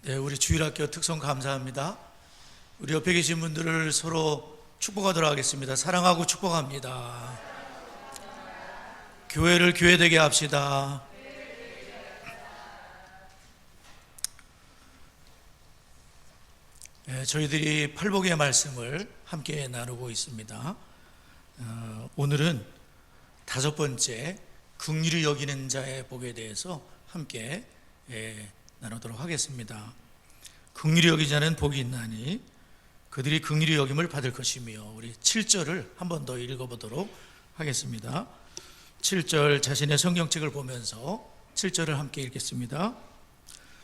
네, 우리 주일학교 특송 감사합니다. 우리 옆에 계신 분들을 서로 축복하도록 하겠습니다. 사랑하고 축복합니다. 교회를 교회되게 합시다. 네, 저희들이 팔복의 말씀을 함께 나누고 있습니다. 오늘은 5번째 긍휼히 여기는 자의 복에 대해서 함께 나누도록 하겠습니다. 긍휼히 여기는 자는 복이 있나니 그들이 긍휼히 여김을 받을 것이며, 우리 7절을 한 번 더 읽어보도록 하겠습니다. 7절 자신의 성경책을 보면서 7절을 함께 읽겠습니다.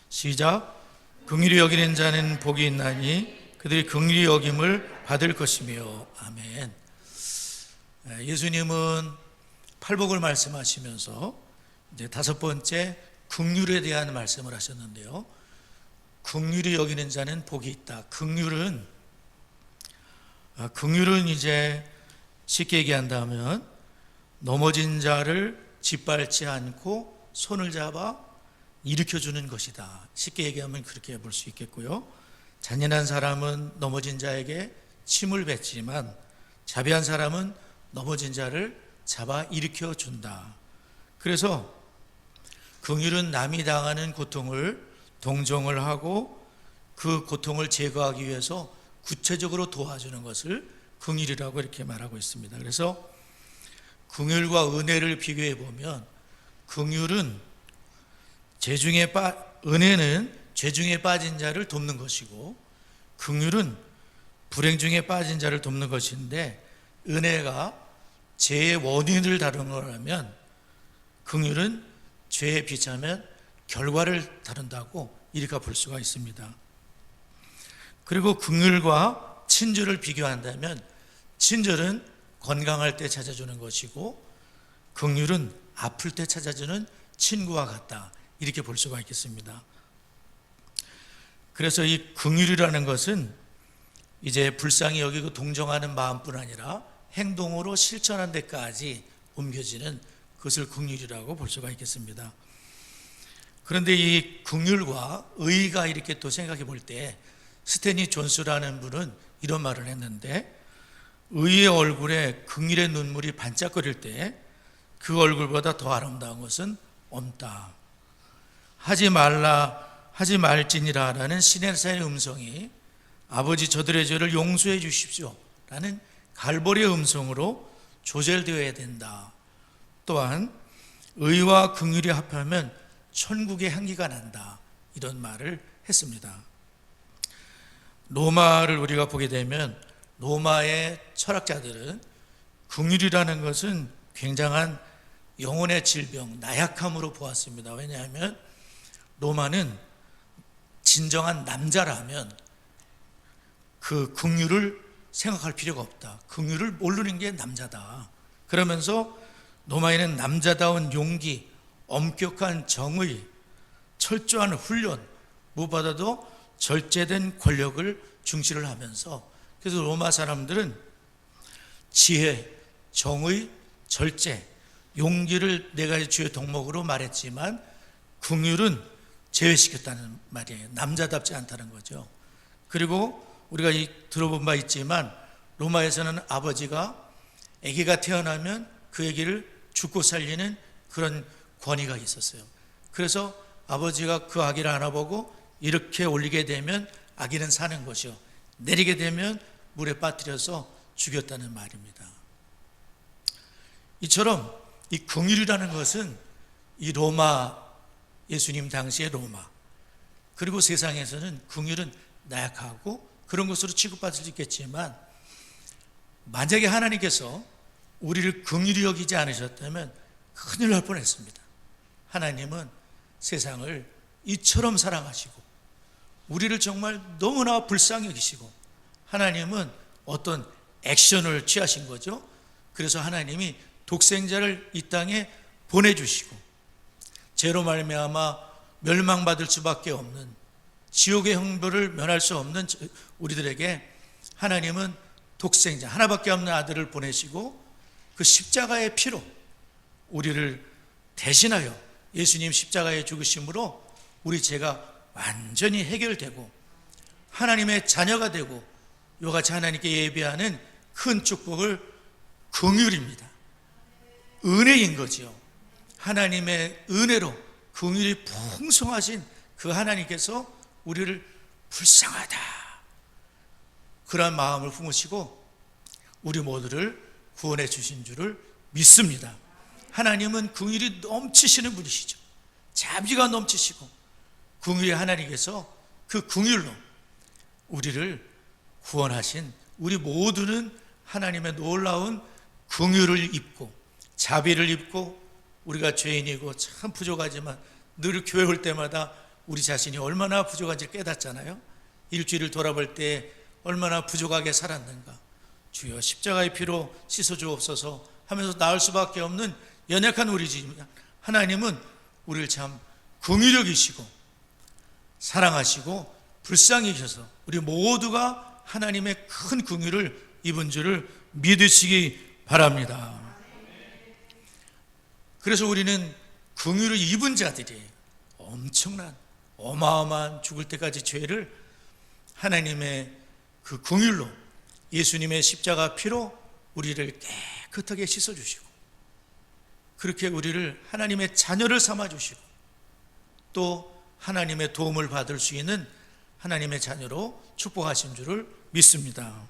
시작. 긍휼히 여기는 자는 복이 있나니 그들이 긍휼히 여김을 받을 것이며. 아멘. 예수님은 팔복을 말씀하시면서 이제 5번째 긍휼에 대한 말씀을 하셨는데요. 긍휼히 여기는 자는 복이 있다. 긍휼은 이제 쉽게 얘기한다면 넘어진 자를 짓밟지 않고 손을 잡아 일으켜주는 것이다. 쉽게 얘기하면 그렇게 볼 수 있겠고요. 잔인한 사람은 넘어진 자에게 침을 뱉지만 자비한 사람은 넘어진 자를 잡아 일으켜준다. 그래서 긍휼은 남이 당하는 고통을 동정을 하고 그 고통을 제거하기 위해서 구체적으로 도와주는 것을 긍휼이라고 이렇게 말하고 있습니다. 그래서 긍휼과 은혜를 비교해 보면 은혜는 죄 중에 빠진 자를 돕는 것이고 긍휼은 불행 중에 빠진 자를 돕는 것인데, 은혜가 죄의 원인을 다루는 거라면 긍휼은 죄에 비추면 결과를 다룬다고 이렇게 볼 수가 있습니다. 그리고 긍휼과 친절을 비교한다면 친절은 건강할 때 찾아주는 것이고 긍휼은 아플 때 찾아주는 친구와 같다, 이렇게 볼 수가 있겠습니다. 그래서 이 긍휼이라는 것은 이제 불쌍히 여기고 동정하는 마음뿐 아니라 행동으로 실천한 데까지 옮겨지는 그것을 긍휼이라고 볼 수가 있겠습니다. 그런데 이 긍휼과 의가 이렇게 또 생각해 볼 때 스탠리 존스라는 분은 이런 말을 했는데, 의의 얼굴에 긍휼의 눈물이 반짝거릴 때 그 얼굴보다 더 아름다운 것은 없다. 하지 말지니라 라는 시내사의 음성이 아버지 저들의 죄를 용서해 주십시오 라는 갈보리의 음성으로 조절되어야 된다. 또한 의와 긍휼이 합하면 천국의 향기가 난다, 이런 말을 했습니다. 로마를 우리가 보게 되면 로마의 철학자들은 긍휼이라는 것은 굉장한 영혼의 질병, 나약함으로 보았습니다. 왜냐하면 로마는 진정한 남자라면 그 긍휼을 생각할 필요가 없다. 긍휼을 모르는 게 남자다. 그러면서 로마에는 남자다운 용기, 엄격한 정의, 철저한 훈련, 무엇보다도 절제된 권력을 중시를 하면서, 그래서 로마 사람들은 지혜, 정의, 절제, 용기를 네 가지 주요 덕목으로 말했지만 긍휼은 제외시켰다는 말이에요. 남자답지 않다는 거죠. 그리고 우리가 들어본 바 있지만 로마에서는 아버지가 아기가 태어나면 그 아기를 죽고 살리는 그런 권위가 있었어요. 그래서 아버지가 그 아기를 안아보고 이렇게 올리게 되면 아기는 사는 것이요, 내리게 되면 물에 빠뜨려서 죽였다는 말입니다. 이처럼 이 긍휼이라는 것은 이 로마, 예수님 당시의 로마, 그리고 세상에서는 긍휼은 나약하고 그런 것으로 취급받을 수 있겠지만, 만약에 하나님께서 우리를 긍휼히 여기지 않으셨다면 큰일 날 뻔했습니다. 하나님은 세상을 이처럼 사랑하시고 우리를 정말 너무나 불쌍히 여기시고, 하나님은 어떤 액션을 취하신 거죠. 그래서 하나님이 독생자를 이 땅에 보내주시고 죄로 말미암아 멸망받을 수밖에 없는, 지옥의 형벌을 면할 수 없는 우리들에게 하나님은 독생자 하나밖에 없는 아들을 보내시고 그 십자가의 피로 우리를 대신하여 예수님 십자가의 죽으심으로 우리 죄가 완전히 해결되고 하나님의 자녀가 되고 이와 같이 하나님께 예배하는 큰 축복을 긍휼입니다. 은혜인 거지요. 하나님의 은혜로 긍휼이 풍성하신 그 하나님께서 우리를 불쌍하다 그런 마음을 품으시고 우리 모두를 구원해 주신 줄을 믿습니다. 하나님은 긍휼이 넘치시는 분이시죠. 자비가 넘치시고 긍휼의 하나님께서 그 긍휼로 우리를 구원하신 우리 모두는 하나님의 놀라운 긍휼을 입고 자비를 입고 우리가 죄인이고 참 부족하지만 늘 교회 올 때마다 우리 자신이 얼마나 부족한지 깨닫잖아요. 일주일을 돌아볼 때 얼마나 부족하게 살았는가. 주여 십자가의 피로 씻어주옵소서 하면서 나을 수밖에 없는 연약한 우리지만 하나님은 우리를 참 긍휼력이시고 사랑하시고 불쌍히 여기셔서 우리 모두가 하나님의 큰 긍휼을 입은 줄을 믿으시기 바랍니다. 그래서 우리는 긍휼을 입은 자들이 엄청난 어마어마한 죽을 때까지 죄를 하나님의 그 긍휼로 예수님의 십자가 피로 우리를 깨끗하게 씻어주시고 그렇게 우리를 하나님의 자녀를 삼아주시고 또 하나님의 도움을 받을 수 있는 하나님의 자녀로 축복하신 줄을 믿습니다.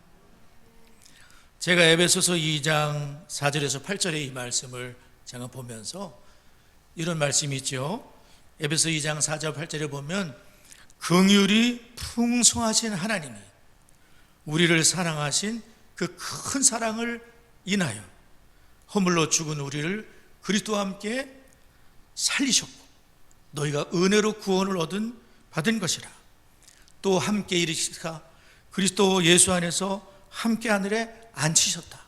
제가 에베소서 2장 4절에서 8절의 이 말씀을 제가 보면서 이런 말씀이 있죠. 에베소 2장 4절 8절에 보면 긍휼이 풍성하신 하나님이 우리를 사랑하신 그 큰 사랑을 인하여 허물로 죽은 우리를 그리스도와 함께 살리셨고 너희가 은혜로 구원을 받은 것이라. 또 함께 이르시사 그리스도 예수 안에서 함께 하늘에 앉히셨다.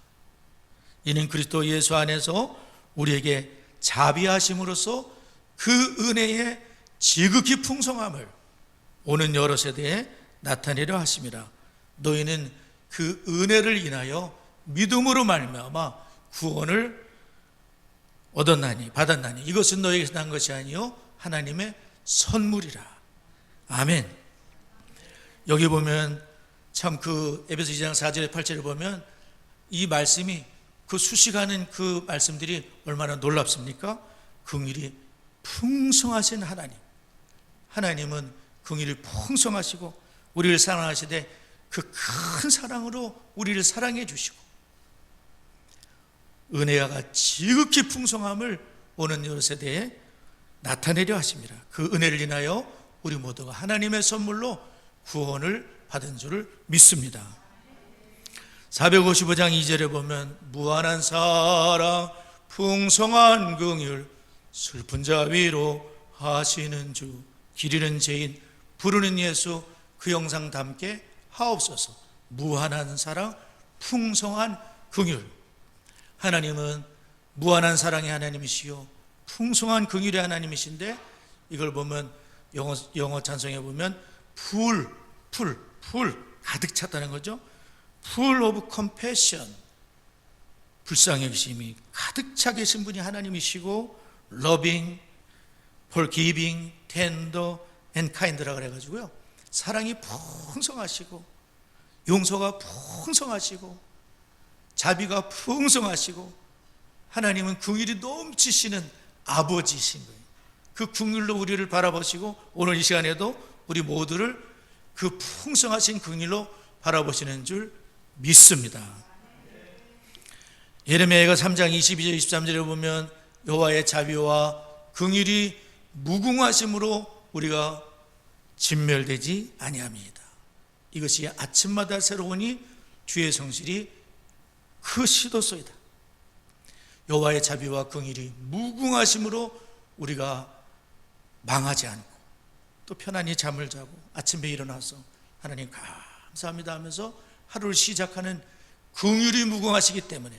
이는 그리스도 예수 안에서 우리에게 자비하심으로써 그 은혜의 지극히 풍성함을 오는 여러 세대에 나타내려 하심이라. 너희는 그 은혜를 인하여 믿음으로 말미암아 구원을 받았나니 이것은 너희에게서 난 것이 아니요 하나님의 선물이라. 아멘. 여기 보면 참 그 에베소 2장 4절에 8절에 보면 이 말씀이 그 수식하는 그 말씀들이 얼마나 놀랍습니까? 긍휼이 풍성하신 하나님은 긍휼이 풍성하시고 우리를 사랑하시되 그 큰 사랑으로 우리를 사랑해 주시고 은혜가 지극히 풍성함을 오는 여러 세대에 나타내려 하십니다. 그 은혜를 인하여 우리 모두가 하나님의 선물로 구원을 받은 줄을 믿습니다. 455장 2절에 보면 무한한 사랑 풍성한 긍휼 슬픈 자 위로 하시는 주 기리는 죄인 부르는 예수 그 영상 담게 하옵소서. 무한한 사랑 풍성한 긍휼. 하나님은 무한한 사랑의 하나님이시요 풍성한 긍휼의 하나님이신데 이걸 보면 영어 찬송에 보면 풀 가득 찼다는 거죠. full of compassion 불쌍히 여기심이 가득 차 계신 분이 하나님이시고 loving, forgiving, tender and kind라 그래가지고요 사랑이 풍성하시고 용서가 풍성하시고 자비가 풍성하시고 하나님은 긍휼이 넘치시는 아버지이신 거예요. 그 긍휼로 우리를 바라보시고 오늘 이 시간에도 우리 모두를 그 풍성하신 긍휼로 바라보시는 줄 믿습니다. 예레미야가 3장 22절 23절에 보면 여호와의 자비와 긍휼이 무궁하심으로 우리가 진멸되지 아니함이다. 이것이 아침마다 새로우니 주의 성실이 크시도소이다. 여호와의 자비와 긍휼이 무궁하심으로 우리가 망하지 않고 또 편안히 잠을 자고 아침에 일어나서 하나님 감사합니다 하면서 하루를 시작하는 긍휼이 무궁하시기 때문에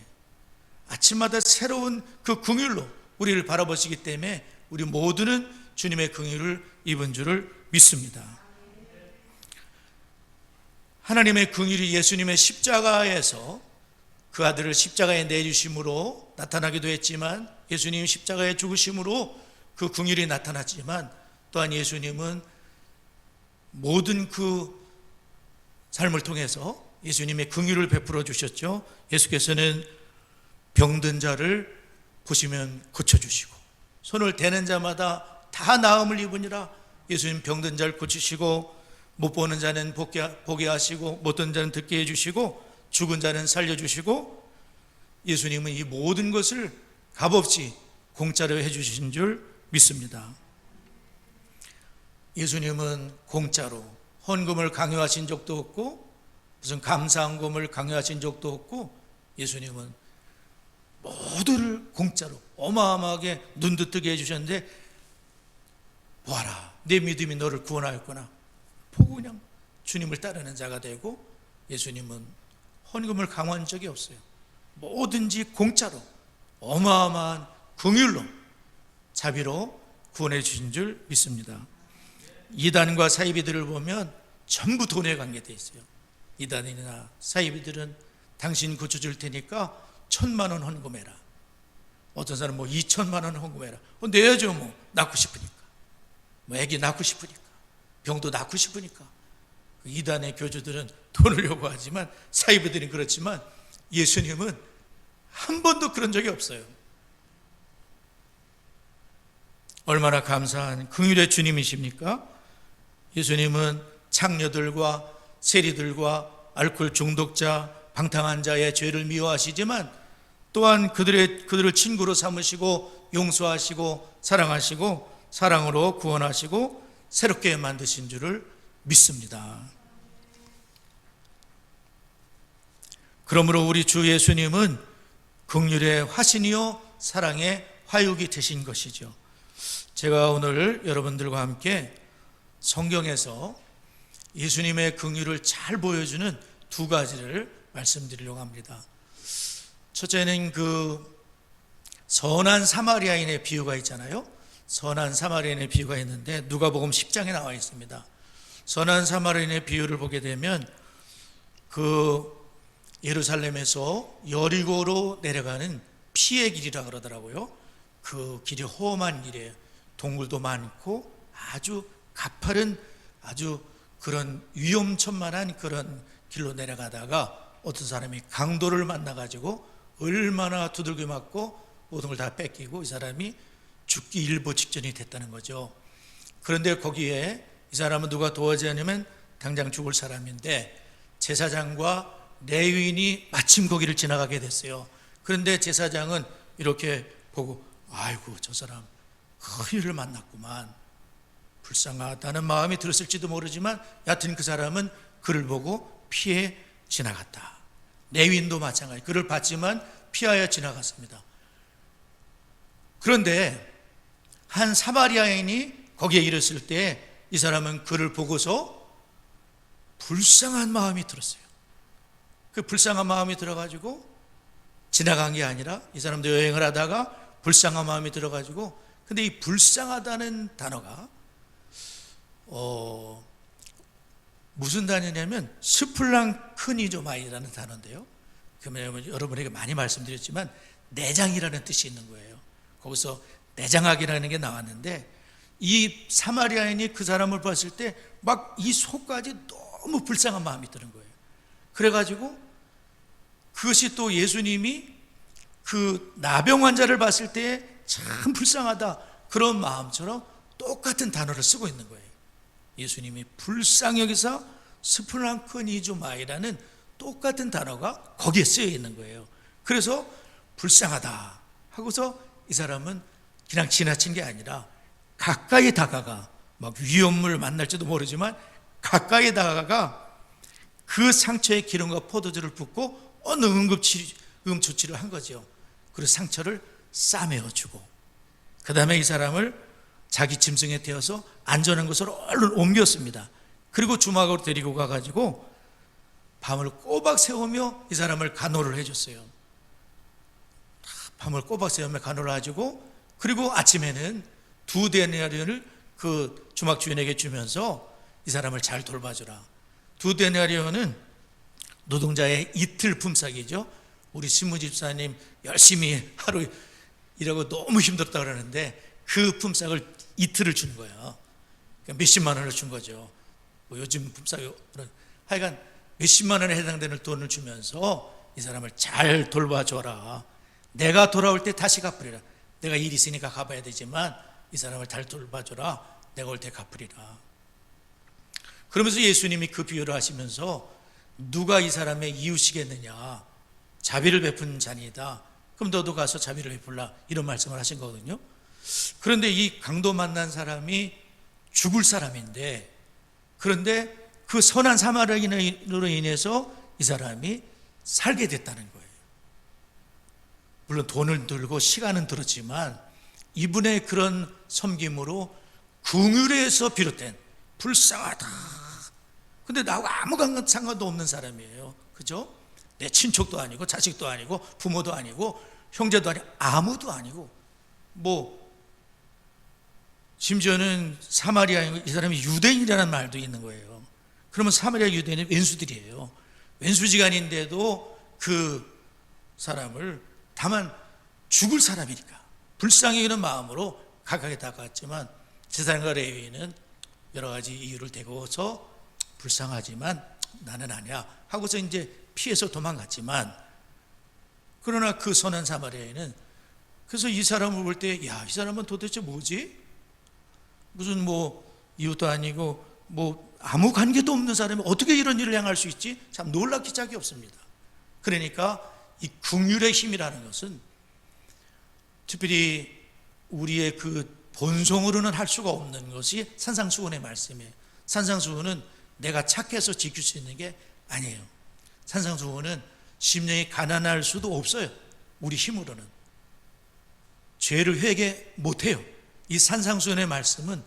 아침마다 새로운 그 긍휼로 우리를 바라보시기 때문에 우리 모두는 주님의 긍휼을 입은 줄을 믿습니다. 하나님의 긍휼이 예수님의 십자가에서 그 아들을 십자가에 내주심으로 나타나기도 했지만 예수님 십자가에 죽으심으로 그 긍휼이 나타났지만 또한 예수님은 모든 그 삶을 통해서 예수님의 긍휼을 베풀어 주셨죠. 예수께서는 병든 자를 보시면 고쳐주시고, 손을 대는 자마다 다 나음을 입으니라. 예수님 병든 자를 고치시고, 못 보는 자는 보게 하시고, 못 듣는 자는 듣게 해주시고, 죽은 자는 살려주시고, 예수님은 이 모든 것을 값없이 공짜로 해주신 줄 믿습니다. 예수님은 공짜로 헌금을 강요하신 적도 없고, 무슨 감사헌금을 강요하신 적도 없고, 예수님은 모두를 공짜로 어마어마하게 눈도 뜨게 해주셨는데, 보아라, 내 믿음이 너를 구원하였구나 보고 그냥 주님을 따르는 자가 되고, 예수님은 헌금을 강요한 적이 없어요. 뭐든지 공짜로 어마어마한 긍휼로 자비로 구원해 주신 줄 믿습니다. 이단과 사이비들을 보면 전부 돈에 관계되어 있어요. 이단이나 사이비들은 당신 고쳐줄 테니까 1,000만 원 헌금해라. 어떤 사람은 뭐 2,000만 원 헌금해라. 내야죠. 뭐 낳고 싶으니까, 뭐 애기 낳고 싶으니까, 병도 낳고 싶으니까. 이단의 교주들은 돈을 요구하지만, 사이비들은 그렇지만, 예수님은 한 번도 그런 적이 없어요. 얼마나 감사한 긍휼의 주님이십니까? 예수님은 창녀들과 세리들과 알코올 중독자, 방탕한 자의 죄를 미워하시지만, 또한 그들을 친구로 삼으시고 용서하시고 사랑하시고 사랑으로 구원하시고 새롭게 만드신 줄을 믿습니다. 그러므로 우리 주 예수님은 긍휼의 화신이요 사랑의 화육이 되신 것이죠. 제가 오늘 여러분들과 함께 성경에서 예수님의 긍휼을 잘 보여주는 두 가지를 말씀드리려고 합니다. 첫째는 그 선한 사마리아인의 비유가 있잖아요. 선한 사마리아인의 비유가 있는데 누가복음 10장에 나와 있습니다. 선한 사마리아인의 비유를 보게 되면 그 예루살렘에서 여리고로 내려가는 피의 길이라 그러더라고요. 그 길이 험한 길이에요. 동굴도 많고 아주 가파른 아주 그런 위험천만한 그런 길로 내려가다가 어떤 사람이 강도를 만나가지고 얼마나 두들겨 맞고 모든 걸 다 뺏기고 이 사람이 죽기 일보 직전이 됐다는 거죠. 그런데 거기에 이 사람은 누가 도와주냐면 당장 죽을 사람인데, 제사장과 레위인이 마침 거기를 지나가게 됐어요. 그런데 제사장은 이렇게 보고, 아이고 저 사람 큰일을 만났구만, 불쌍하다는 마음이 들었을지도 모르지만 여하튼 그 사람은 그를 보고 피해 지나갔다. 레위인도 마찬가지, 그를 봤지만 피하여 지나갔습니다. 그런데 한 사마리아인이 거기에 이르렀을 때 이 사람은 그를 보고서 불쌍한 마음이 들었어요. 그 불쌍한 마음이 들어가지고 지나간 게 아니라 이 사람도 여행을 하다가 불쌍한 마음이 들어가지고, 근데 이 불쌍하다는 단어가 무슨 단어냐면 스플랑크니조마이라는 단어인데요. 그러면 여러분에게 많이 말씀드렸지만 내장이라는 뜻이 있는 거예요. 거기서 내장학이라는 게 나왔는데, 이 사마리아인이 그 사람을 봤을 때 막 이 속까지 너무 불쌍한 마음이 드는 거예요. 그래가지고 그것이 또 예수님이 그 나병 환자를 봤을 때 참 불쌍하다 그런 마음처럼 똑같은 단어를 쓰고 있는 거예요. 예수님이 불쌍히 여기서 스플랑크니조마이라는 똑같은 단어가 거기에 쓰여 있는 거예요. 그래서 불쌍하다 하고서 이 사람은 그냥 지나친 게 아니라 가까이 다가가, 막 위험을 만날지도 모르지만 가까이 다가가 그 상처에 기름과 포도주를 붓고 어느 응급조치를 한 거죠. 그래서 상처를 싸매어주고, 그 다음에 이 사람을 자기 짐승에 태워서 안전한 곳으로 얼른 옮겼습니다. 그리고 주막으로 데리고 가가지고 밤을 꼬박 세우며 이 사람을 간호를 해줬어요. 밤을 꼬박 세우며 간호를 해주고, 그리고 아침에는 2데나리온을 그 주막 주인에게 주면서 이 사람을 잘 돌봐주라. 2데나리온은 노동자의 이틀 품삯이죠. 우리 신무집사님 열심히 하루 일하고 너무 힘들었다 그러는데 그 품삯을 이틀을 준 거예요. 그러니까 몇십만 원을 준 거죠. 뭐 요즘 법사위 하여간 몇십만 원에 해당되는 돈을 주면서 이 사람을 잘 돌봐줘라. 내가 돌아올 때 다시 갚으리라. 내가 일이 있으니까 가봐야 되지만 이 사람을 잘 돌봐줘라. 내가 올 때 갚으리라. 그러면서 예수님이 그 비유를 하시면서 누가 이 사람의 이웃이겠느냐, 자비를 베푼 자니다. 그럼 너도 가서 자비를 베풀라, 이런 말씀을 하신 거거든요. 그런데 이 강도 만난 사람이 죽을 사람인데, 그런데 그 선한 사마리아인으로 인해서 이 사람이 살게 됐다는 거예요. 물론 돈을 들고 시간은 들었지만 이분의 그런 섬김으로 긍휼에서 비롯된, 불쌍하다, 근데 나하고 아무 상관도 없는 사람이에요. 그죠? 내 친척도 아니고 자식도 아니고 부모도 아니고 형제도 아니고 아무도 아니고, 뭐 심지어는 사마리아인, 이 사람이 유대인이라는 말도 있는 거예요. 그러면 사마리아 유대인은 왼수들이에요. 왼수지간인데도 그 사람을, 다만 죽을 사람이니까 불쌍히 여기는 마음으로 가까이 다가갔지만 제사장과 레위인은 여러 가지 이유를 대고서 불쌍하지만 나는 아니야 하고서 이제 피해서 도망갔지만, 그러나 그 선한 사마리아인은, 그래서 이 사람을 볼 때, 야, 이 사람은 도대체 뭐지? 무슨 뭐 이웃도 아니고 뭐 아무 관계도 없는 사람이 어떻게 이런 일을 행할 수 있지? 참 놀랍기 짝이 없습니다. 그러니까 이 긍휼의 힘이라는 것은 특별히 우리의 그 본성으로는 할 수가 없는 것이 산상수훈의 말씀이에요. 산상수훈은 내가 착해서 지킬 수 있는 게 아니에요. 산상수훈은 심령이 가난할 수도 없어요. 우리 힘으로는 죄를 회개 못해요. 이 산상수훈의 말씀은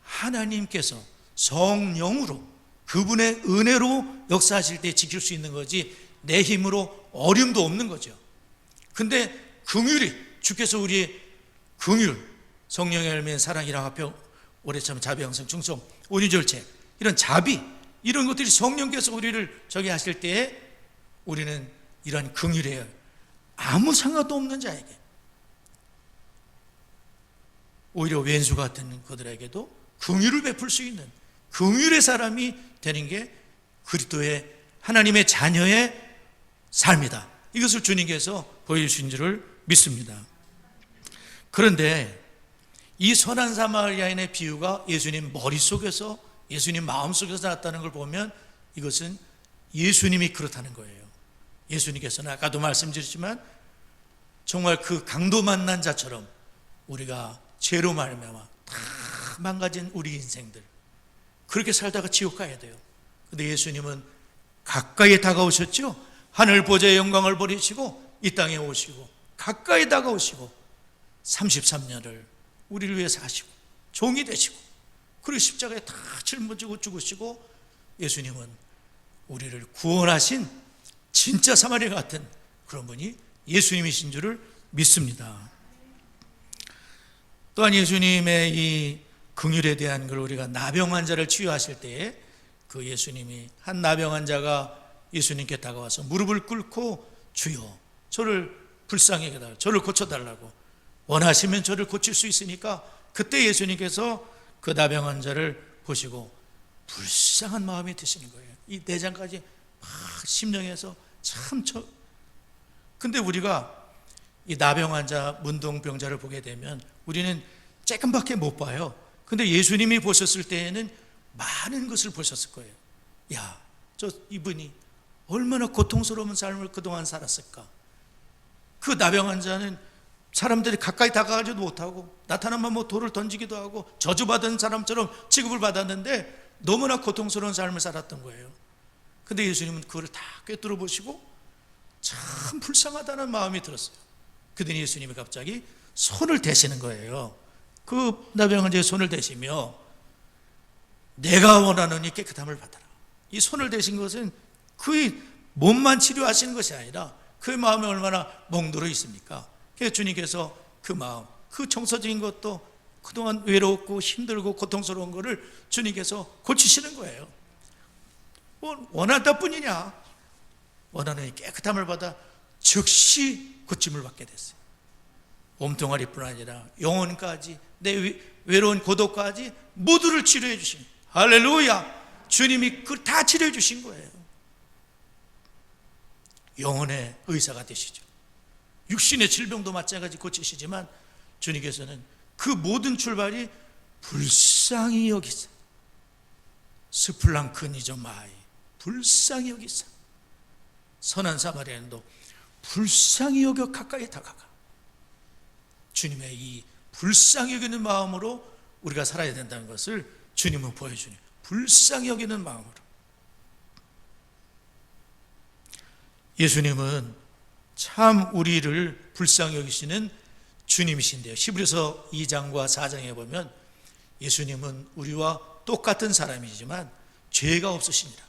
하나님께서 성령으로 그분의 은혜로 역사하실 때 지킬 수 있는 거지 내 힘으로 어림도 없는 거죠. 근데 긍휼이, 주께서 우리의 긍휼, 성령의 열매인 사랑이랑 화평, 오래 참, 자비, 형성, 충성, 온유절제, 이런 자비, 이런 것들이 성령께서 우리를 저기 하실 때에 우리는 이런 긍휼이에요. 아무 상관도 없는 자에게, 오히려 왼수 같은 그들에게도 긍휼을 베풀 수 있는 긍휼의 사람이 되는 게 그리스도의 하나님의 자녀의 삶이다. 이것을 주님께서 보여주신 줄을 믿습니다. 그런데 이 선한 사마리아인의 비유가 예수님 머릿속에서, 예수님 마음속에서 나왔다는 걸 보면 이것은 예수님이 그렇다는 거예요. 예수님께서는 아까도 말씀드렸지만 정말 그 강도 만난 자처럼 우리가 죄로 말미암아 다 망가진 우리 인생들, 그렇게 살다가 지옥 가야 돼요. 근데 예수님은 가까이 다가오셨죠. 하늘 보좌의 영광을 버리시고 이 땅에 오시고 가까이 다가오시고 33년을 우리를 위해서 하시고 종이 되시고, 그리고 십자가에 다 짊어지고 죽으시고, 예수님은 우리를 구원하신 진짜 사마리아 같은 그런 분이 예수님이신 줄을 믿습니다. 또한 예수님의 이 긍휼에 대한 걸 우리가 나병 환자를 치유하실 때에 그 예수님이 한 나병 환자가 예수님께 다가와서 무릎을 꿇고 주여 저를 불쌍히 여겨달라고, 저를 고쳐달라고, 원하시면 저를 고칠 수 있으니까, 그때 예수님께서 그 나병 환자를 보시고 불쌍한 마음이 드시는 거예요. 이 내장까지 막 심령에서 참 근데 우리가 이 나병 환자, 문둥병자를 보게 되면 우리는 조금밖에 못 봐요. 근데 예수님이 보셨을 때에는 많은 것을 보셨을 거예요. 야, 저 이분이 얼마나 고통스러운 삶을 그동안 살았을까. 그 나병 환자는 사람들이 가까이 다가가지도 못하고 나타나면 뭐 돌을 던지기도 하고 저주받은 사람처럼 취급을 받았는데 너무나 고통스러운 삶을 살았던 거예요. 근데 예수님은 그걸 다 꿰뚫어 보시고 참 불쌍하다는 마음이 들었어요. 그랬더니 예수님이 갑자기 손을 대시는 거예요. 그 나병 환자의 손을 대시며 내가 원하노니 깨끗함을 받아라. 이 손을 대신 것은 그의 몸만 치료하시는 것이 아니라 그의 마음이 얼마나 멍들어 있습니까? 그래서 주님께서 그 마음, 그 정서적인 것도 그동안 외롭고 힘들고 고통스러운 것을 주님께서 고치시는 거예요. 원하다 뿐이냐? 원하노니 깨끗함을 받아 즉시 고침을 받게 됐어요. 몸뚱아리뿐 아니라 영혼까지, 내 외로운 고독까지 모두를 치료해 주신, 할렐루야! 주님이 그걸 다 치료해 주신 거예요. 영혼의 의사가 되시죠. 육신의 질병도 마찬가지 고치시지만 주님께서는 그 모든 출발이 불쌍히 여기사 스플랑크니저 마이, 불쌍히 여기사. 선한 사마리아인도 불쌍히 여겨 가까이 다가가. 주님의 이 불쌍히 여기는 마음으로 우리가 살아야 된다는 것을 주님은 보여주니, 불쌍히 여기는 마음으로. 예수님은 참 우리를 불쌍히 여기시는 주님이신데요, 히브리서 2장과 4장에 보면 예수님은 우리와 똑같은 사람이지만 죄가 없으시니라.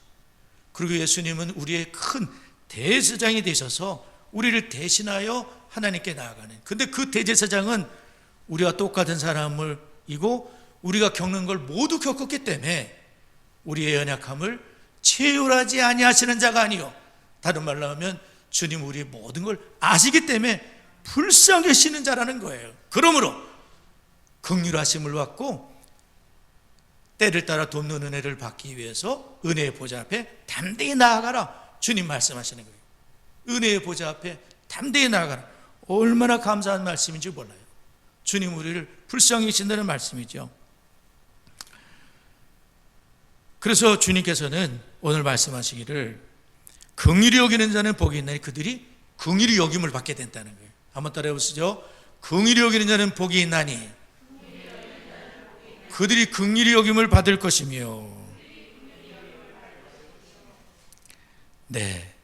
그리고 예수님은 우리의 큰 대제사장이 되셔서 우리를 대신하여 하나님께 나아가는, 근데 그 대제사장은 우리와 똑같은 사람을 이고 우리가 겪는 걸 모두 겪었기 때문에 우리의 연약함을 체휼하지 아니하시는 자가 아니요, 다른 말로 하면 주님 우리의 모든 걸 아시기 때문에 불쌍히 여기시는 자라는 거예요. 그러므로 긍휼하심을 받고 때를 따라 돕는 은혜를 받기 위해서 은혜의 보좌 앞에 담대히 나아가라, 주님 말씀하시는 거예요. 은혜의 보좌 앞에 담대히 나아가라. 얼마나 감사한 말씀인지 몰라요. 주님 우리를 불쌍히 여기신다는 말씀이죠. 그래서 주님께서는 오늘 말씀하시기를 긍휼히 여기는 자는 복이 있나니 그들이 긍휼히 여김을 받게 된다는 거예요. 한번 따라해 보시죠. 긍휼히 여기는 자는 복이 있나니 그들이 긍휼히 여김을 받을 것이며. 네,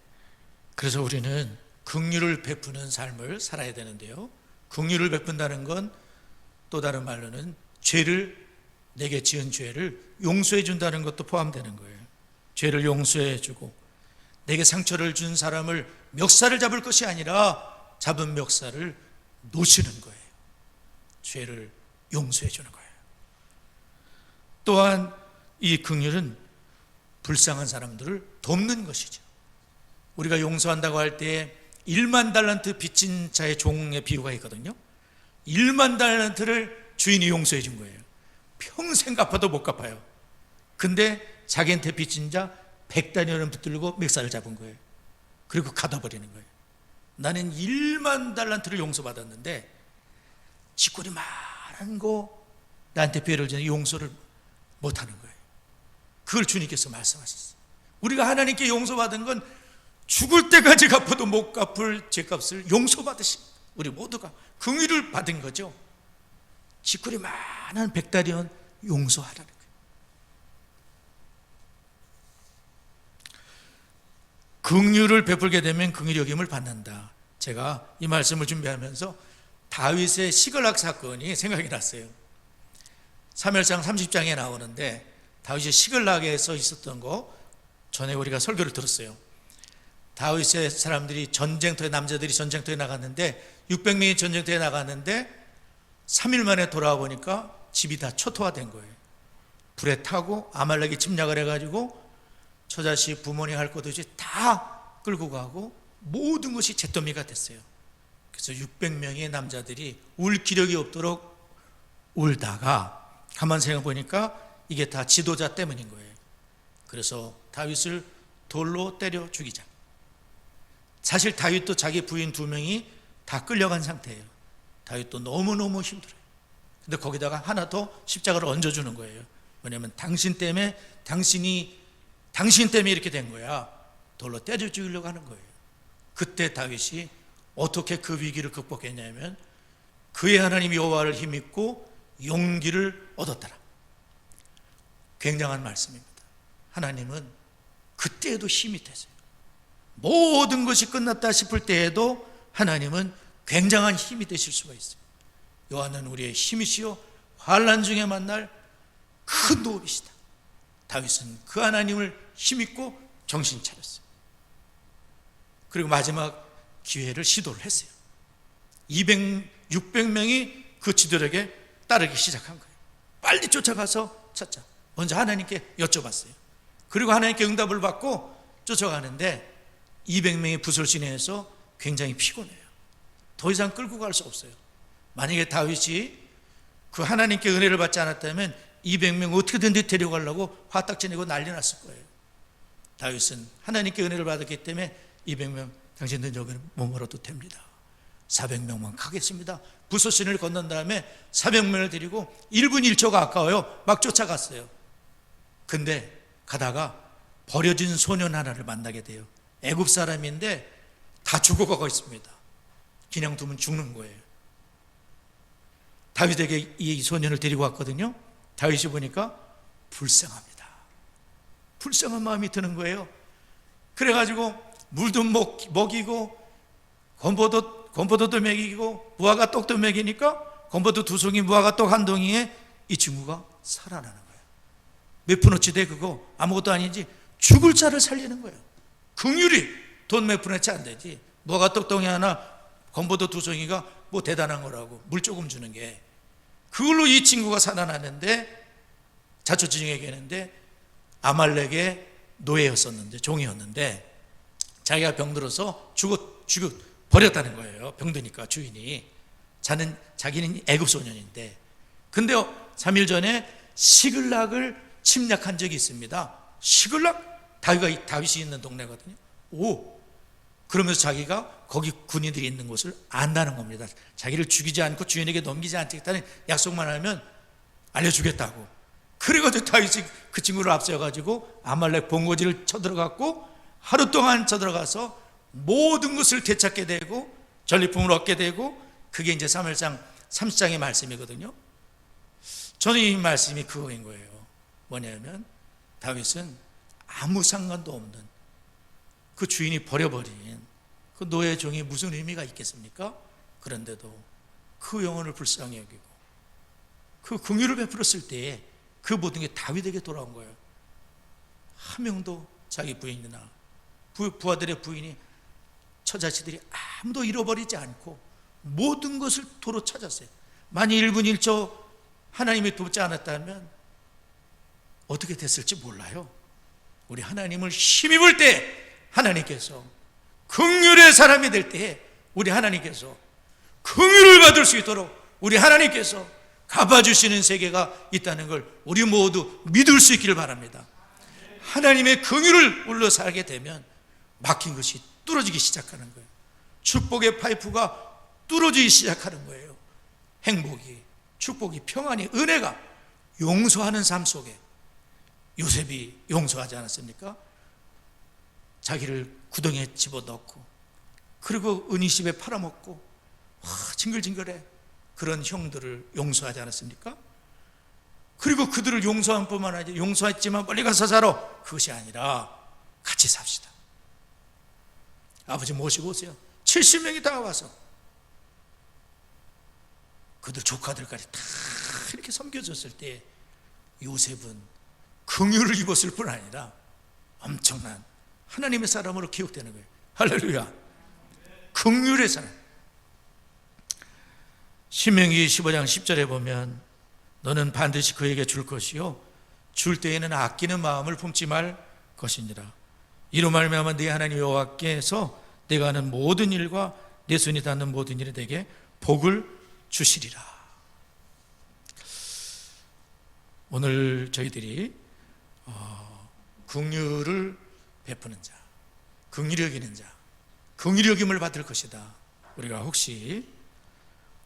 그래서 우리는 긍휼을 베푸는 삶을 살아야 되는데요, 긍휼을 베푼다는 건 또 다른 말로는 내게 지은 죄를 용서해 준다는 것도 포함되는 거예요. 죄를 용서해 주고 내게 상처를 준 사람을 멱살을 잡을 것이 아니라 잡은 멱살을 놓치는 거예요. 죄를 용서해 주는 거예요. 또한 이 긍휼은 불쌍한 사람들을 돕는 것이죠. 우리가 용서한다고 할 때 1만 달란트 빚진 자의 종의 비유가 있거든요. 1만 달란트를 주인이 용서해 준 거예요. 평생 갚아도 못 갚아요. 근데 자기한테 빚진 자 100다니엘은 붙들고 멱살을 잡은 거예요. 그리고 가둬버리는 거예요. 나는 1만 달란트를 용서받았는데 짓거리 많은 거 나한테 피해를 주는 용서를 못하는 거예요. 그걸 주님께서 말씀하셨어요. 우리가 하나님께 용서받은 건 죽을 때까지 갚아도 못 갚을 죄값을 용서받으신 우리 모두가 긍휼을 받은 거죠. 짓거리 많은 100다리온 용서하라는 거예요. 긍휼을 베풀게 되면 긍휼히 여김을 받는다. 제가 이 말씀을 준비하면서 다윗의 시글락 사건이 생각이 났어요. 사무엘상 30장에 나오는데 다윗이 시글락에서 있었던 거 전에 우리가 설교를 들었어요. 다윗의 사람들이 남자들이 전쟁터에 나갔는데 600명이 전쟁터에 나갔는데 3일 만에 돌아와 보니까 집이 다 초토화된 거예요. 불에 타고 아말렉이 침략을 해가지고 처자식 부모님 할 것 없이 다 끌고 가고 모든 것이 잿더미가 됐어요. 그래서 600명의 남자들이 울 기력이 없도록 울다가 가만 생각해 보니까 이게 다 지도자 때문인 거예요. 그래서 다윗을 돌로 때려 죽이자. 사실 다윗도 자기 부인 2명이 다 끌려간 상태예요. 다윗도 너무너무 힘들어요. 근데 거기다가 하나 더 십자가를 얹어주는 거예요. 왜냐하면 당신 때문에 이렇게 된 거야. 돌로 때려 죽이려고 하는 거예요. 그때 다윗이 어떻게 그 위기를 극복했냐면 그의 하나님 여호와를 힘입고 용기를 얻었더라. 굉장한 말씀입니다. 하나님은 그때에도 힘이 되세요. 모든 것이 끝났다 싶을 때에도 하나님은 굉장한 힘이 되실 수가 있어요. 여호와는 우리의 힘이시요 환난 중에 만날 큰 도움이시다. 다윗은 그 하나님을 힘입고 정신 차렸어요. 그리고 마지막 기회를 시도를 했어요. 600명이 그 지도력에 따르기 시작한 거예요. 빨리 쫓아가서 찾자. 먼저 하나님께 여쭤봤어요. 그리고 하나님께 응답을 받고 쫓아가는데 200명의 부설진에서 굉장히 피곤해요. 더 이상 끌고 갈 수 없어요. 만약에 다윗이 그 하나님께 은혜를 받지 않았다면 200명 어떻게든 데려가려고 화딱지 내고 난리 났을 거예요. 다윗은 하나님께 은혜를 받았기 때문에 200명 당신들 여기는 못 멀어도 됩니다. 400명만 가겠습니다. 부소신을 건넌 다음에 400명을 데리고 1분 1초가 아까워요. 막 쫓아갔어요. 근데 가다가 버려진 소년 하나를 만나게 돼요. 애굽 사람인데 다 죽어가고 있습니다. 그냥 두면 죽는 거예요. 다윗에게 이 소년을 데리고 왔거든요. 다윗이 보니까 불쌍합니다. 불쌍한 마음이 드는 거예요. 그래가지고 물도 먹이고 건포도도 먹이고 무화과 떡도 먹이니까 건포도 2송이 무화과 떡 1동이에 이 친구가 살아나는 거예요. 몇 푼어치 돼 그거 아무것도 아니지 죽을 자를 살리는 거예요. 긍휼이 돈 몇 푼어치 안 되지. 무화과 떡 동이 하나 건포도 2송이가 뭐 대단한 거라고 물 조금 주는 게 그걸로 이 친구가 살아나는데 자초지종 얘기했는데 아말렉의 노예였었는데 종이었는데 자기가 병들어서 죽어 버렸다는 거예요. 병드니까 주인이 자기는 애굽 소년인데 근데 3일 전에 시글락을 침략한 적이 있습니다. 시글락? 다윗이 있는 동네거든요. 그러면서 자기가 거기 군인들이 있는 곳을 안다는 겁니다. 자기를 죽이지 않고 주인에게 넘기지 않겠다는 약속만 하면 알려주겠다고. 그래가지고 다윗이 그 친구를 앞세워가지고 아말렉 본거지를 쳐들어갔고 하루 동안 쳐들어가서 모든 것을 되찾게 되고 전리품을 얻게 되고 그게 이제 사무엘상 30장의 말씀이거든요. 저는 이 말씀이 그거인 거예요. 뭐냐면 다윗은 아무 상관도 없는 그 주인이 버려버린 그 노예 종이 무슨 의미가 있겠습니까? 그런데도 그 영혼을 불쌍히 여기고 그 긍휼을 베풀었을 때에 그 모든 게 다윗에게 돌아온 거예요. 한 명도 자기 부인이나 부하들의 부인이 처자식들이 아무도 잃어버리지 않고 모든 것을 도로 찾았어요. 만약 1분 1초 하나님이 돕지 않았다면 어떻게 됐을지 몰라요. 우리 하나님을 힘입을 때 하나님께서 긍휼의 사람이 될 때 우리 하나님께서 긍휼을 받을 수 있도록 우리 하나님께서 갚아주시는 세계가 있다는 걸 우리 모두 믿을 수 있기를 바랍니다. 하나님의 긍휼을 울러 살게 되면 막힌 것이 뚫어지기 시작하는 거예요. 축복의 파이프가 뚫어지기 시작하는 거예요. 행복이, 축복이, 평안이, 은혜가 용서하는 삶 속에 요셉이 용서하지 않았습니까? 자기를 구덩이에 집어넣고 그리고 은이십에 팔아먹고 징글징글해 그런 형들을 용서하지 않았습니까? 그리고 그들을 용서한 뿐만 아니라 용서했지만 빨리 가서 살아 그것이 아니라 같이 삽시다. 아버지 모시고 오세요. 70명이 다 와서 그들 조카들까지 다 이렇게 섬겨줬을 때 요셉은 긍휼을 입었을 뿐 아니라 엄청난 하나님의 사람으로 기억되는 거예요. 할렐루야. 긍휼의 사람. 신명기 15장 10절에 보면 너는 반드시 그에게 줄 것이요 줄 때에는 아끼는 마음을 품지 말 것이니라. 이로 말미암아 네 하나님 여호와께서 내가 하는 모든 일과 내 손이 닿는 모든 일에 내게 복을 주시리라. 오늘 저희들이 긍휼을 베푸는 자, 긍휼히 여기는 자, 긍휼히 여김을 받을 것이다. 우리가 혹시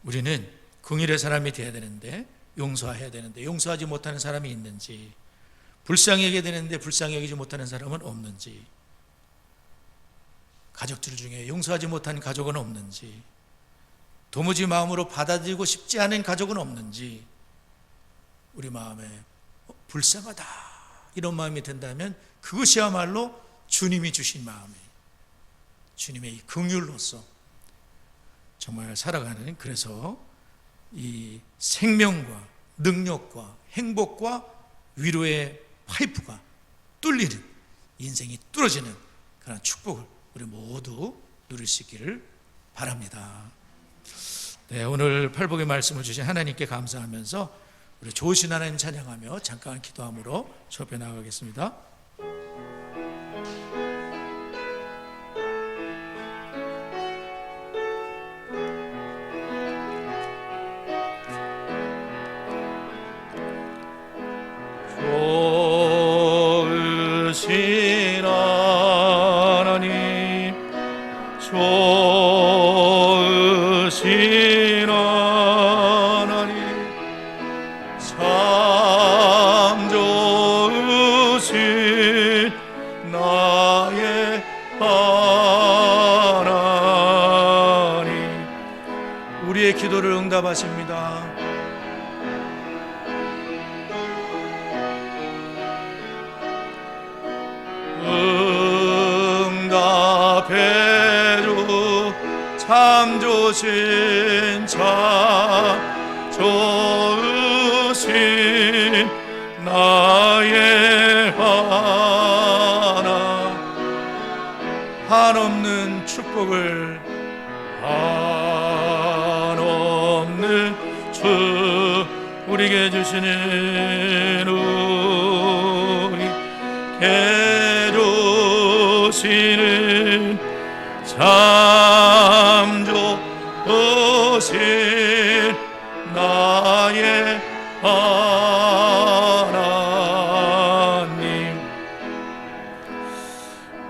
우리는 긍휼의 사람이 되어야 되는데 용서해야 되는데 용서하지 못하는 사람이 있는지, 불쌍히 여겨야 되는데 불쌍히 여기지 못하는 사람은 없는지, 가족들 중에 용서하지 못한 가족은 없는지, 도무지 마음으로 받아들이고 싶지 않은 가족은 없는지, 우리 마음에 불쌍하다 이런 마음이 든다면 그것이야말로 주님이 주신 마음이에요. 주님의 이 긍휼로서 정말 살아가는, 그래서 이 생명과 능력과 행복과 위로의 파이프가 뚫리는, 인생이 뚫어지는 그런 축복을 우리 모두 누릴 수 있기를 바랍니다. 네, 오늘 팔복의 말씀을 주신 하나님께 감사하면서 우리 좋으신 하나님 찬양하며 잠깐 기도함으로 수업해 나가겠습니다. 좋으신 하나님, 좋으신 하나님, 참 좋으신 나의 하나님. 우리의 기도를 응답하십니다. 응답해주 참 좋으신 참 좋으신 나의 하나, 한없는 축복을 한없는 주 우리에게 주시는 우리에게 주시는 참 좋으신 나의 하나님.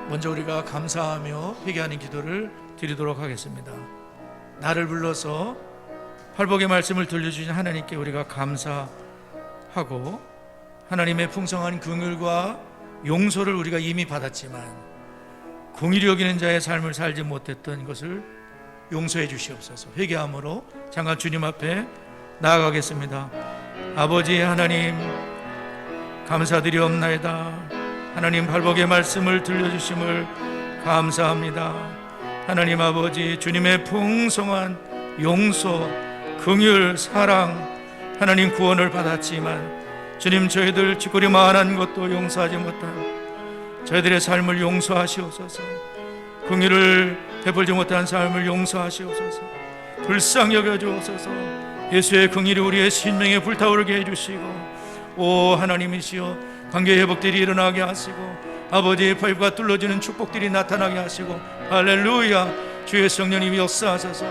먼저 우리가 감사하며 회개하는 기도를 드리도록 하겠습니다. 나를 불러서 팔복의 말씀을 들려주신 하나님께 우리가 감사하고, 하나님의 풍성한 긍휼과 용서를 우리가 이미 받았지만 긍휼히 여기는 자의 삶을 살지 못했던 것을 용서해 주시옵소서. 회개함으로 잠깐 주님 앞에 나아가겠습니다. 아버지 하나님, 감사드리옵나이다. 하나님, 팔복의 말씀을 들려주심을 감사합니다. 하나님 아버지, 주님의 풍성한 용서, 긍휼, 사랑, 하나님 구원을 받았지만 주님, 저희들 짓거리만한 것도 용서하지 못한 저희들의 삶을 용서하시옵소서. 긍휼을 베풀지 못한 삶을 용서하시옵소서. 불쌍히 여겨주옵소서. 예수의 긍휼이 우리의 심령에 불타오르게 해주시고, 오 하나님이시여, 관계 회복들이 일어나게 하시고, 아버지의 파이프가 뚫어지는 축복들이 나타나게 하시고, 할렐루야. 주의 성령님이 역사하소서.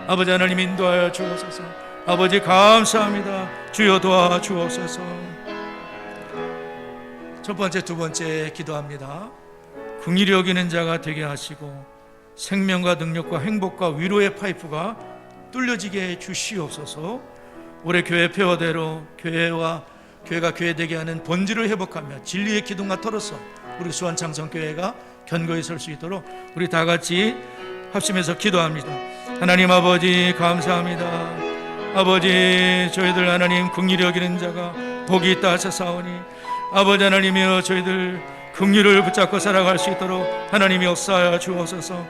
아버지 하나님 인도하여 주옵소서. 아버지 감사합니다. 주여 도와주옵소서. 첫 번째, 두 번째 기도합니다. 긍휼히 여기는 자가 되게 하시고 생명과 능력과 행복과 위로의 파이프가 뚫려지게 해 주시옵소서. 올해 교회 폐허대로 교회가 교회되게 하는 본질을 회복하며 진리의 기둥과 털어서 우리 수원창성교회가 견고히 설 수 있도록 우리 다 같이 합심해서 기도합니다. 하나님 아버지 감사합니다. 아버지, 저희들 하나님 긍휼히 여기는 자가 복이 있다 하셨사오니, 아버지 하나님이여, 저희들 긍휼을 붙잡고 살아갈 수 있도록 하나님이 역사하여 주옵소서.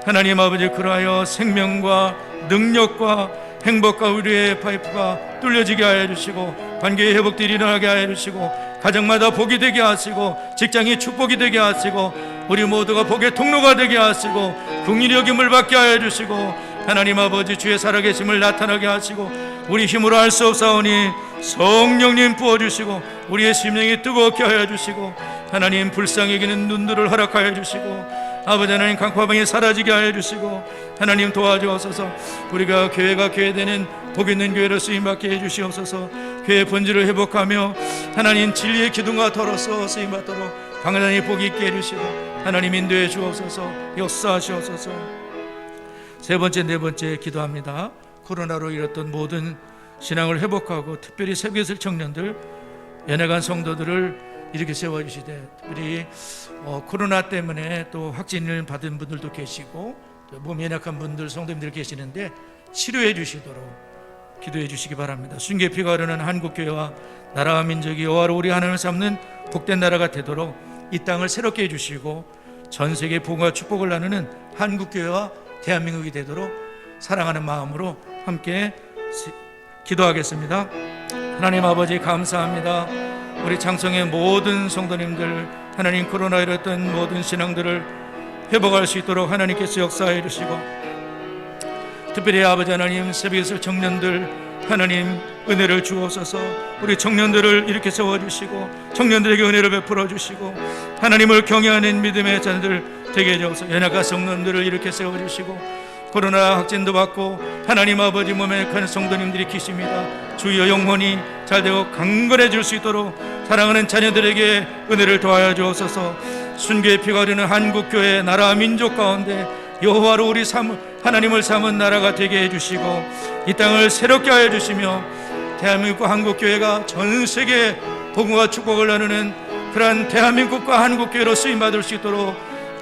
하나님 아버지, 그러하여 생명과 능력과 행복과 우리의 파이프가 뚫려지게 하여 주시고, 관계의 회복들이 일어나게 하여 주시고, 가정마다 복이 되게 하시고, 직장이 축복이 되게 하시고, 우리 모두가 복의 통로가 되게 하시고, 긍휼히 여김을 받게 하여 주시고, 하나님 아버지, 주의 살아계심을 나타나게 하시고, 우리 힘으로 할 수 없사오니 성령님 부어주시고, 우리의 심령이 뜨겁게 하여 주시고, 하나님 불쌍히 여기는 눈들을 허락하여 주시고, 아버지 하나님 강파방이 사라지게 하여 주시고, 하나님 도와주옵소서. 우리가 교회가 교회되는 복 있는 교회로 쓰임받게 해주시옵소서. 교회의 본질을 회복하며 하나님 진리의 기둥과 털어서 쓰임받도록 강단히 복이 있게 해주시고, 하나님 인도해 주옵소서. 역사하시옵소서. 세 번째, 네 번째 기도합니다. 코로나로 잃었던 모든 신앙을 회복하고 특별히 세계에서 청년들, 연약한 성도들을 이렇게 세워주시되, 특별히 코로나 때문에 또 확진을 받은 분들도 계시고 또 몸이 연약한 분들, 성도님들 계시는데 치료해 주시도록 기도해 주시기 바랍니다. 순교의 피가 흐르는 한국교회와 나라와 민족이 여호와로 우리 하나님을 삼는 복된 나라가 되도록 이 땅을 새롭게 해주시고, 전 세계 복음과 축복을 나누는 한국교회와 대한민국이 되도록 사랑하는 마음으로 함께 기도하겠습니다. 하나님 아버지 감사합니다. 우리 창성의 모든 성도님들, 하나님 코로나로 했던 모든 신앙들을 회복할 수 있도록 하나님께서 역사해 주시고, 특별히 아버지 하나님 새벽에서 청년들 하나님 은혜를 주옵소서. 우리 청년들을 이렇게 세워주시고 청년들에게 은혜를 베풀어 주시고, 하나님을 경외하는 믿음의 자녀들 되게 해주옵소서. 연약한 성도들을 이렇게 세워주시고, 코로나 확진도 받고 하나님 아버지 몸에 큰 성도님들이 계십니다. 주여 영혼이 잘되고 강건해질 수 있도록 사랑하는 자녀들에게 은혜를 더하여 주옵소서. 순교의 피가 흐르는 한국교회 나라 민족 가운데 여호와로 우리 하나님을 삼은 나라가 되게 해주시고 이 땅을 새롭게 하여 주시며 대한민국과 한국교회가 전 세계에 복음과 축복을 나누는 그러한 대한민국과 한국교회로 쓰임받을 수 있도록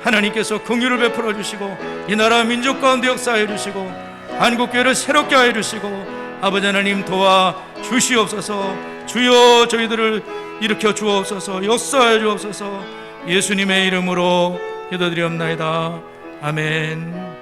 하나님께서 긍휼을 베풀어 주시고 이 나라 민족 가운데 역사하여 주시고 한국교회를 새롭게 하여 주시고 아버지 하나님 도와 주시옵소서. 주여 저희들을 일으켜 주옵소서. 역사하여 주옵소서. 예수님의 이름으로 기도드리옵나이다. 아멘.